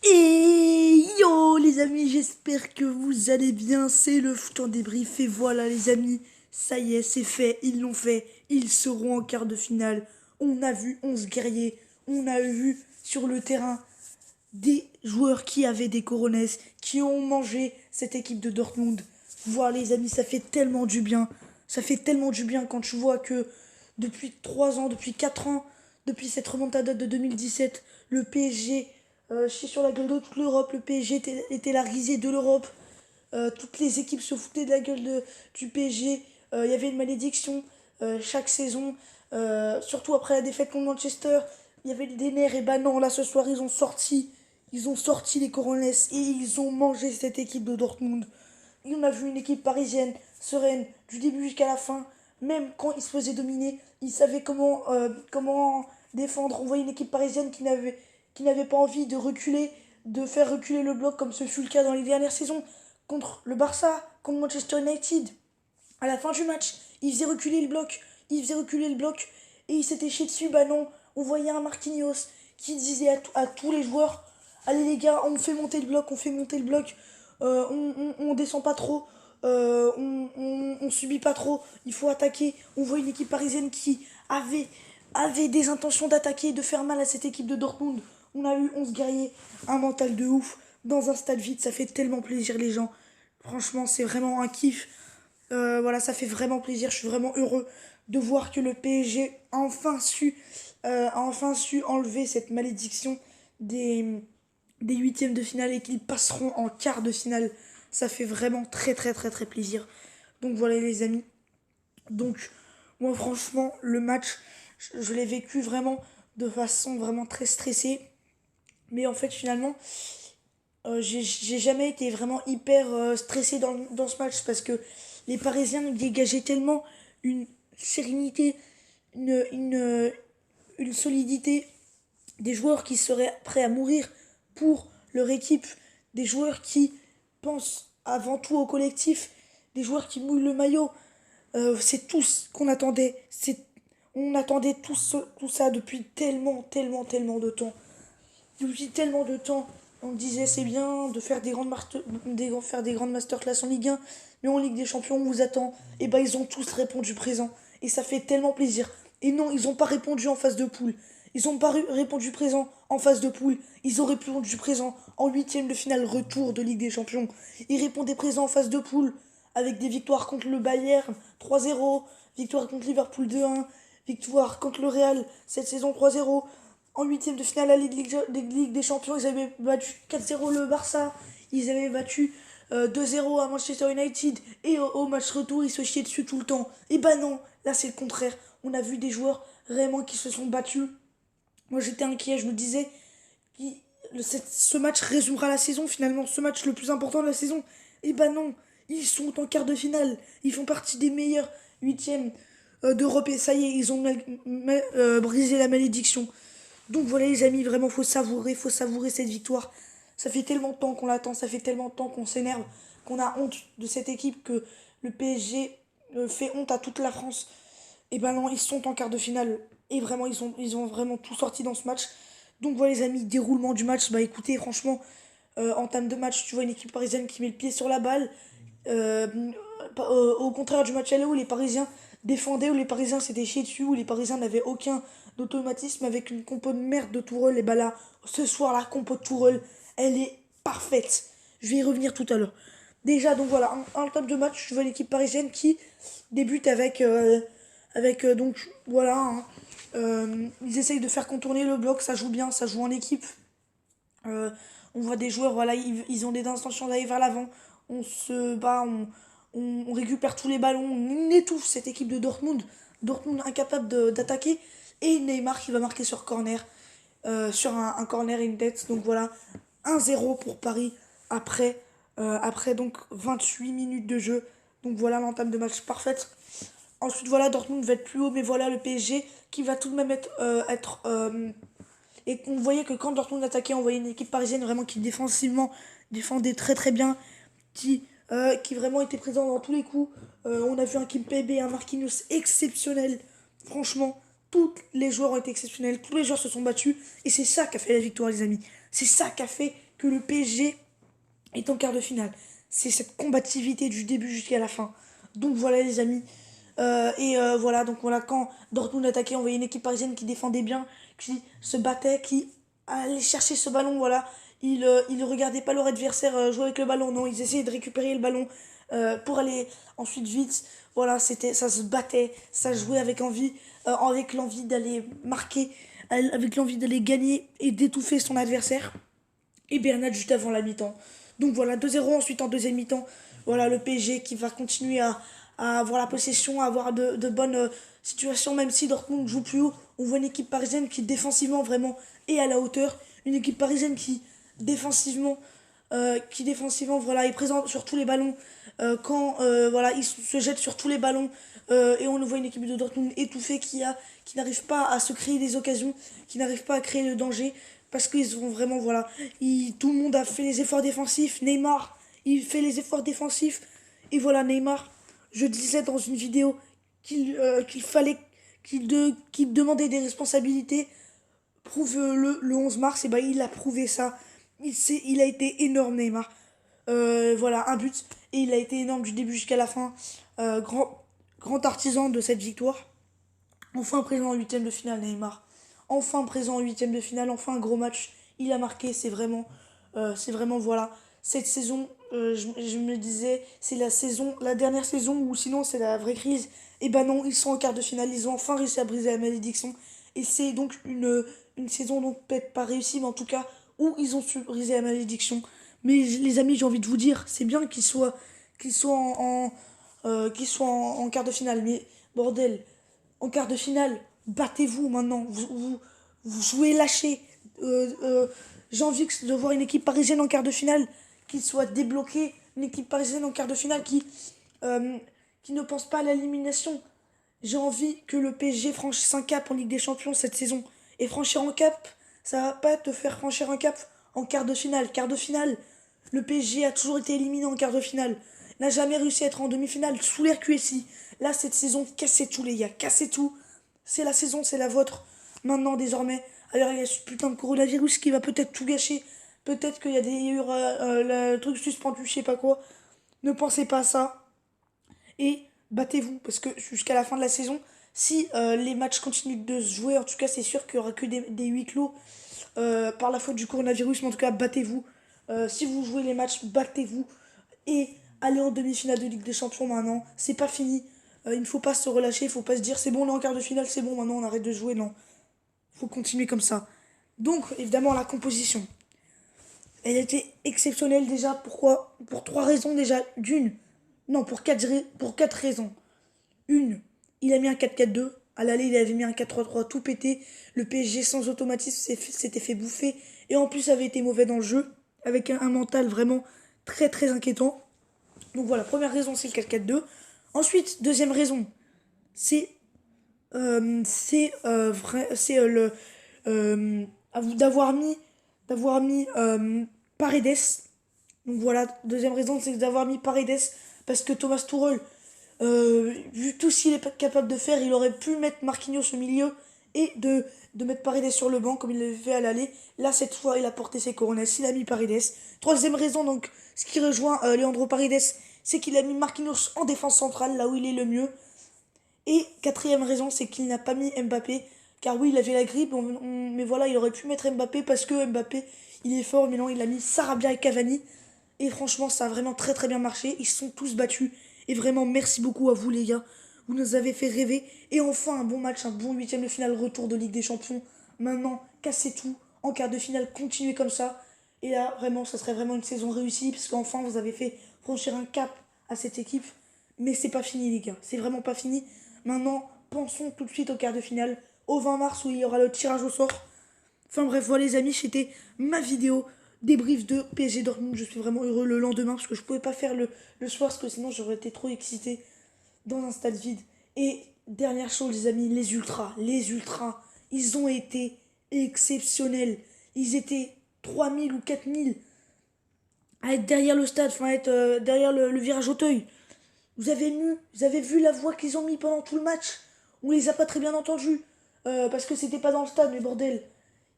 Et yo les amis, j'espère que vous allez bien, c'est le foot en débrief et voilà les amis, ça y est, c'est fait, ils l'ont fait, ils seront en quart de finale. On a vu 11 guerriers, on a vu sur le terrain des joueurs qui avaient des coronets, qui ont mangé cette équipe de Dortmund. Voilà les amis, ça fait tellement du bien, ça fait tellement du bien quand tu vois que depuis 3 ans, depuis 4 ans, depuis cette remontada de 2017, le PSG chier sur la gueule de toute l'Europe. Le PSG était la risée de l'Europe. Toutes les équipes se foutaient de la gueule du PSG. Il y avait une malédiction chaque saison. Surtout après la défaite contre Manchester. Il y avait des nerfs. Et bah non, là ce soir, ils ont sorti. Ils ont sorti les Coronets et ils ont mangé cette équipe de Dortmund. Et on a vu une équipe parisienne, sereine, du début jusqu'à la fin. Même quand ils se faisaient dominer, ils savaient comment défendre. On voyait une équipe parisienne qui n'avait pas envie de reculer, de faire reculer le bloc comme ce fut le cas dans les dernières saisons contre le Barça, contre Manchester United. À la fin du match, ils faisaient reculer le bloc, et ils s'étaient chiés dessus. Bah non, on voyait un Marquinhos qui disait à tous les joueurs: allez les gars, on fait monter le bloc, on descend pas trop, on subit pas trop, il faut attaquer. On voit une équipe parisienne qui avait des intentions d'attaquer, de faire mal à cette équipe de Dortmund. On a eu 11 guerriers, un mental de ouf, dans un stade vide, ça fait tellement plaisir les gens. Franchement, c'est vraiment un kiff. Voilà, ça fait vraiment plaisir, je suis vraiment heureux de voir que le PSG a enfin su enlever cette malédiction des, des huitièmes de finale et qu'ils passeront en quart de finale. Ça fait vraiment très très très très plaisir. Donc voilà les amis. Donc moi franchement le match, je l'ai vécu vraiment de façon vraiment très stressée. Mais en fait finalement j'ai jamais été vraiment hyper stressé dans ce match parce que les Parisiens dégageaient tellement une sérénité, une, une solidité, des joueurs qui seraient prêts à mourir pour leur équipe, des joueurs qui pensent avant tout au collectif, des joueurs qui mouillent le maillot. C'est tout ce qu'on attendait. On attendait tout ça depuis tellement, tellement, tellement de temps. Depuis tellement de temps, on disait c'est bien de faire faire des grandes masterclass en Ligue 1, mais en Ligue des Champions, on vous attend. Et bah, ils ont tous répondu présent. Et ça fait tellement plaisir. Et non, ils n'ont pas répondu en phase de poule. Ils n'ont pas répondu présent en phase de poule. Ils ont répondu présent en huitième de finale retour de Ligue des Champions. Ils répondaient présent en phase de poule avec des victoires contre le Bayern 3-0, victoire contre Liverpool 2-1, victoire contre le Real cette saison 3-0. En huitième de finale à la Ligue des Champions, ils avaient battu 4-0 le Barça, ils avaient battu 2-0 à Manchester United, et au match retour, ils se chiaient dessus tout le temps. Et bah non, là c'est le contraire. On a vu des joueurs vraiment qui se sont battus. Moi j'étais inquiet, je me disais, ce match résumera la saison finalement, ce match le plus important de la saison. Et bah non, ils sont en quart de finale, ils font partie des meilleurs huitièmes d'Europe et ça y est, ils ont brisé la malédiction. Donc voilà les amis, vraiment faut savourer cette victoire. Ça fait tellement de temps qu'on l'attend, ça fait tellement de temps qu'on s'énerve, qu'on a honte de cette équipe, que le PSG fait honte à toute la France. Et ben non, ils sont en quart de finale. Et vraiment, ils ont vraiment tout sorti dans ce match. Donc voilà les amis, déroulement du match. Bah écoutez, franchement, en termes de match, tu vois une équipe parisienne qui met le pied sur la balle. Euh, Au contraire du match aller où les Parisiens défendaient, où les Parisiens s'étaient chiés dessus, où les Parisiens n'avaient aucun automatisme avec une compo de merde de Tourelle. Et bah là, ce soir, la compo de Tourelle, elle est parfaite. Je vais y revenir tout à l'heure. Déjà, donc voilà, un top de match, je vois l'équipe parisienne qui débute avec donc voilà, hein, ils essayent de faire contourner le bloc, ça joue bien, ça joue en équipe. Euh, on voit des joueurs, voilà, ils ont des intentions d'aller vers l'avant. On se bat, on récupère tous les ballons, on étouffe cette équipe de Dortmund. Dortmund incapable d'attaquer. Et Neymar qui va marquer sur corner, sur un corner et une tête. Donc voilà, 1-0 pour Paris après donc 28 minutes de jeu. Donc voilà l'entame de match parfaite. Ensuite, voilà, Dortmund va être plus haut, mais voilà le PSG qui va tout de même et on voyait que quand Dortmund attaquait, on voyait une équipe parisienne vraiment qui défensivement défendait très très bien, qui vraiment était présent dans tous les coups. On a vu un Kimpembe, un Marquinhos exceptionnel. Franchement, tous les joueurs ont été exceptionnels, tous les joueurs se sont battus, et c'est ça qui a fait la victoire, les amis. C'est ça qui a fait que le PSG est en quart de finale. C'est cette combativité du début jusqu'à la fin. Donc voilà les amis. Voilà, donc voilà, quand Dortmund attaquait, on voyait une équipe parisienne qui défendait bien, qui se battait, qui allait chercher ce ballon, voilà. Ils ne regardaient pas leur adversaire jouer avec le ballon, non, ils essayaient de récupérer le ballon pour aller ensuite vite. Voilà, ça se battait, ça jouait avec envie, avec l'envie d'aller marquer, avec l'envie d'aller gagner et d'étouffer son adversaire. Et Bernat juste avant la mi-temps. Donc voilà, 2-0 ensuite en deuxième mi-temps. Voilà, le PSG qui va continuer à avoir la possession, à avoir de bonnes situations, même si Dortmund joue plus haut. On voit une équipe parisienne qui défensivement vraiment est à la hauteur. Une équipe parisienne qui défensivement voilà, est présente sur tous les ballons. Quand voilà, ils se jettent sur tous les ballons. Et on voit une équipe de Dortmund étouffée qui n'arrive pas à se créer des occasions, qui n'arrive pas à créer le danger. Parce qu'ils ont vraiment, voilà, tout le monde a fait les efforts défensifs. Neymar, il fait les efforts défensifs. Et voilà, Neymar, je disais dans une vidéo qu'il fallait, qu'il demandait des responsabilités. Prouve le 11 mars, et ben il a prouvé ça. Il a été énorme, Neymar. Voilà, un but. Et il a été énorme du début jusqu'à la fin. Grand artisan de cette victoire. Enfin présent en huitième de finale, Neymar. Enfin présent en huitième de finale, enfin un gros match. Il a marqué, c'est vraiment voilà. Cette saison, je me disais, c'est la dernière saison ou sinon c'est la vraie crise. Et ben non, ils sont en quart de finale, ils ont enfin réussi à briser la malédiction. Et c'est donc une saison donc peut-être pas réussie, mais en tout cas où ils ont su briser la malédiction. Mais les amis, j'ai envie de vous dire, c'est bien qu'ils soient en quart de finale, mais bordel, en quart de finale, battez-vous maintenant. Vous jouez lâché. J'ai envie de voir une équipe parisienne en quart de finale qui soit débloquée. Une équipe parisienne en quart de finale qui ne pense pas à l'élimination. J'ai envie que le PSG franchisse un cap en Ligue des Champions cette saison. Et franchir un cap, ça va pas te faire franchir un cap en quart de finale. Quart de finale, le PSG a toujours été éliminé en quart de finale. N'a jamais réussi à être en demi-finale sous l'RQSI. Là, cette saison, cassez tout, les gars, cassez tout. C'est la saison, c'est la vôtre. Maintenant, désormais. Alors, il y a ce putain de coronavirus qui va peut-être tout gâcher. Peut-être qu'il y a le truc suspendu, je sais pas quoi. Ne pensez pas à ça. Et battez-vous. Parce que jusqu'à la fin de la saison, si les matchs continuent de se jouer, en tout cas, c'est sûr qu'il y aura que des huis clos par la faute du coronavirus. Mais en tout cas, battez-vous. Si vous jouez les matchs, battez-vous. Et allez en demi-finale de Ligue des Champions maintenant. C'est pas fini. Il ne faut pas se relâcher. Il ne faut pas se dire c'est bon, on est en quart de finale, c'est bon, maintenant on arrête de jouer. Non. Il faut continuer comme ça. Donc, évidemment, la composition. Elle était exceptionnelle déjà. Pourquoi? Pour trois raisons déjà. D'une. Non, pour quatre raisons. Une, il a mis un 4-4-2. À l'aller, il avait mis un 4-3-3 tout pété. Le PSG sans automatisme s'était fait bouffer. Et en plus, avait été mauvais dans le jeu. Avec un mental vraiment très très inquiétant. Donc voilà, première raison, c'est le 4-4-2. Ensuite, deuxième raison, c'est le d'avoir mis Paredes. Donc voilà, deuxième raison, c'est d'avoir mis Paredes parce que Thomas Tuchel, vu tout ce qu'il est capable de faire, il aurait pu mettre Marquinhos au milieu et de mettre Paredes sur le banc comme il l'avait fait à l'aller. Là, cette fois, il a porté ses couronnes, il a mis Paredes. Troisième raison, donc, ce qui rejoint Leandro Paredes, c'est qu'il a mis Marquinhos en défense centrale, là où il est le mieux. Et quatrième raison, c'est qu'il n'a pas mis Mbappé. Car oui, il avait la grippe, mais voilà, il aurait pu mettre Mbappé parce que Mbappé, il est fort, mais non, il a mis Sarabia et Cavani. Et franchement, ça a vraiment très très bien marché. Ils se sont tous battus. Et vraiment, merci beaucoup à vous les gars. Vous nous avez fait rêver. Et enfin, un bon match, un bon huitième de finale, retour de Ligue des Champions. Maintenant, cassez tout. En quart de finale, continuez comme ça. Et là, vraiment, ça serait vraiment une saison réussie. Parce qu'enfin, vous avez fait franchir un cap à cette équipe. Mais c'est pas fini les gars. C'est vraiment pas fini. Maintenant, pensons tout de suite au quart de finale. Au 20 mars où il y aura le tirage au sort. Enfin bref, voilà les amis, c'était ma vidéo débrief de PSG Dortmund. Je suis vraiment heureux le lendemain parce que je pouvais pas faire le soir parce que sinon j'aurais été trop excité dans un stade vide. Et dernière chose les amis, les ultras, ils ont été exceptionnels. Ils étaient 3000 ou 4000 à être derrière le stade, enfin à être derrière le virage Auteuil. Vous avez vu la voix qu'ils ont mis pendant tout le match. On les a pas très bien entendus parce que c'était pas dans le stade, mais bordel.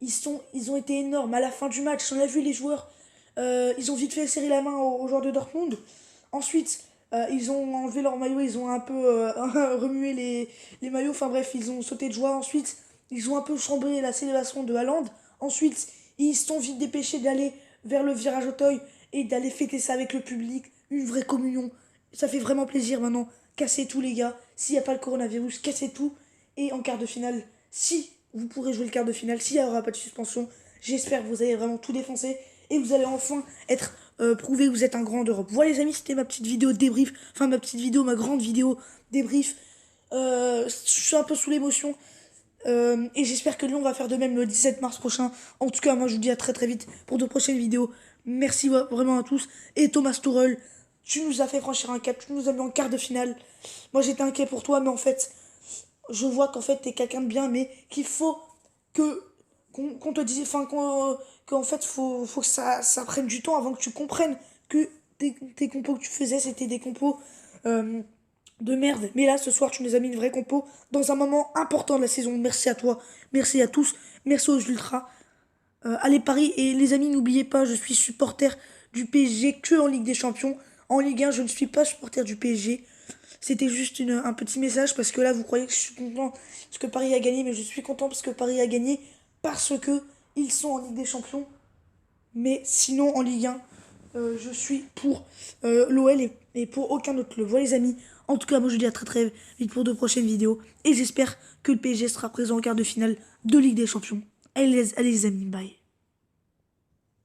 Ils ont été énormes. À la fin du match, on a vu les joueurs. Ils ont vite fait serrer la main aux joueurs de Dortmund. Ensuite, ils ont enlevé leur maillot, ils ont un peu remué les maillots. Enfin bref, ils ont sauté de joie. Ensuite, ils ont un peu chambré la célébration de Haaland. Ensuite, ils se sont vite dépêchés d'aller vers le virage Auteuil et d'aller fêter ça avec le public. Une vraie communion. Ça fait vraiment plaisir maintenant. Cassez tout, les gars. S'il n'y a pas le coronavirus, cassez tout. Et en quart de finale, si vous pourrez jouer le quart de finale, s'il n'y aura pas de suspension, j'espère que vous allez vraiment tout défoncer et vous allez enfin être prouvé que vous êtes un grand d'Europe. Voilà les amis, c'était ma petite vidéo débrief, enfin ma petite vidéo, ma grande vidéo débrief. Je suis un peu sous l'émotion et j'espère que Lyon va faire de même le 17 mars prochain. En tout cas, moi je vous dis à très très vite pour de prochaines vidéos. Merci vraiment à tous. Et Thomas Tuchel, tu nous as fait franchir un cap, tu nous as mis en quart de finale. Moi j'étais inquiet pour toi, mais en fait, je vois qu'en fait t'es quelqu'un de bien, mais qu'il faut que qu'on te dise, enfin qu'en fait faut que ça prenne du temps avant que tu comprennes que tes compos que tu faisais c'était des compos euh, de merde. Mais là ce soir tu nous as mis une vraie compo dans un moment important de la saison. Merci à toi, merci à tous, merci aux ultras. Allez Paris et les amis n'oubliez pas, je suis supporter du PSG que en Ligue des Champions. En Ligue 1 je ne suis pas supporter du PSG. C'était juste un petit message parce que là, vous croyez que je suis content parce que Paris a gagné, mais je suis content parce que Paris a gagné parce que ils sont en Ligue des Champions. Mais sinon, en Ligue 1, je suis pour l'OL et pour aucun autre club. Voilà les amis. En tout cas, moi je vous dis à très très vite pour de prochaines vidéos. Et j'espère que le PSG sera présent en quart de finale de Ligue des Champions. Allez les amis, bye.